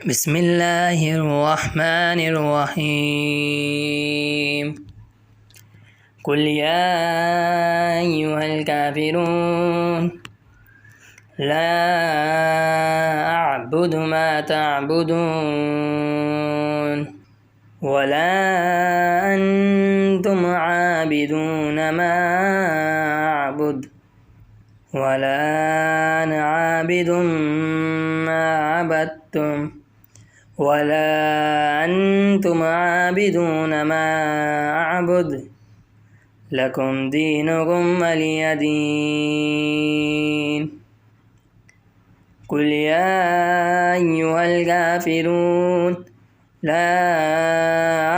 بسم الله الرحمن الرحيم. قل يا أيها الكافرون لا أعبد ما تعبدون ولا أنتم عابدون ما أعبد ولا أنا عابد ما عبدتم ولا أنتم عابدون ما أعبد لكم دينكم ولي دين. قل يا أيها الكافرون لا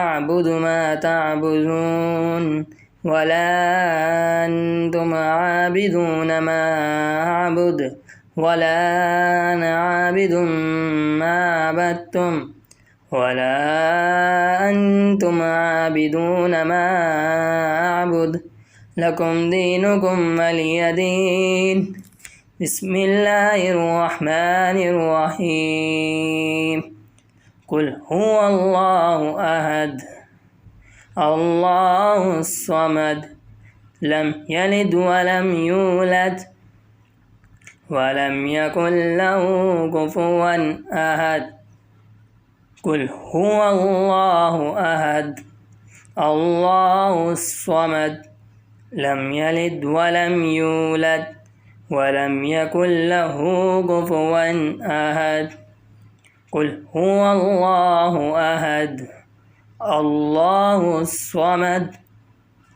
أعبد ما تعبدون ولا أنتم عابدون ما أعبد ولا أنا عابد ما عبدتم ولا أنتم عابدون ما أعبد لكم دينكم ولي دين. بسم الله الرحمن الرحيم. قل هو الله أحد الله الصمد لم يلد ولم يولد ولم يكن له كفوا أحد. قل هو الله أحد الله الصمد لم يلد ولم يولد ولم يكن له كفوا أحد. قل هو الله أحد الله الصمد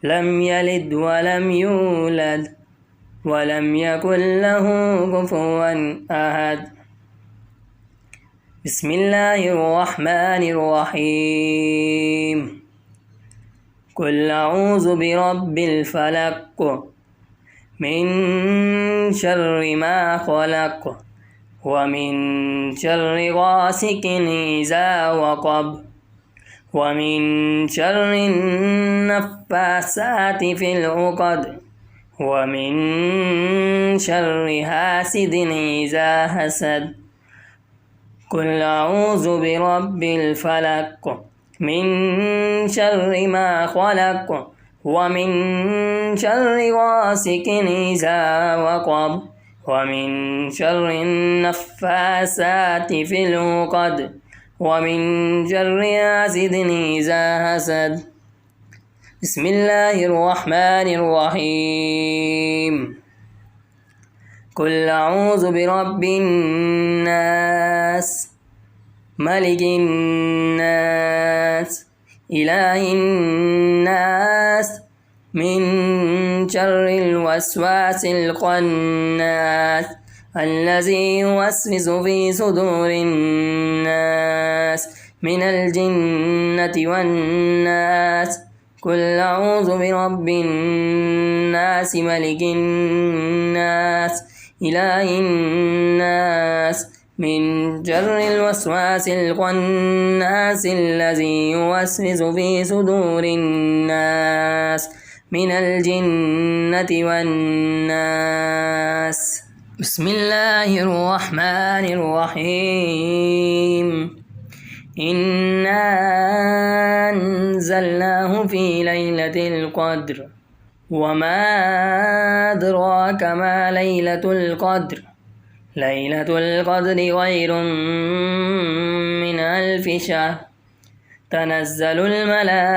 لم يلد ولم يولد ولم يكن له كفوا أحد. بسم الله الرحمن الرحيم. قل أعوذ برب الفلق من شر ما خلق ومن شر غاسق إذا وقب ومن شر النفاثات في العقد ومن شر حاسد إذا حسد. قل أعوذ برب الفلق من شر ما خلق ومن شر غاسق إذا وقب ومن شر النفاثات في العقد ومن شر حاسد إذا حسد. بسم الله الرحمن الرحيم. قل أعوذ برب الناس ملك الناس إله الناس من شر الوسواس الخناس الذي يوسوس في صدور الناس من الجنة والناس. قل أعوذ برب الناس ملك الناس إله الناس من شر الوسواس الخناس الذي يوسوس في صدور الناس من الجنة والناس. بسم الله الرحمن الرحيم. إنا أنزلناه في ليلة القدر وما أدراك ما ليلة القدر. ليلة القدر خير من 1000 شهر. تنزل الملائكة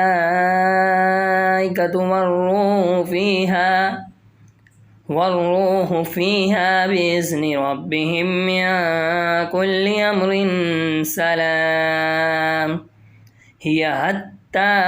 والروح فيها بإذن ربهم من كل أمر سلام هي حتى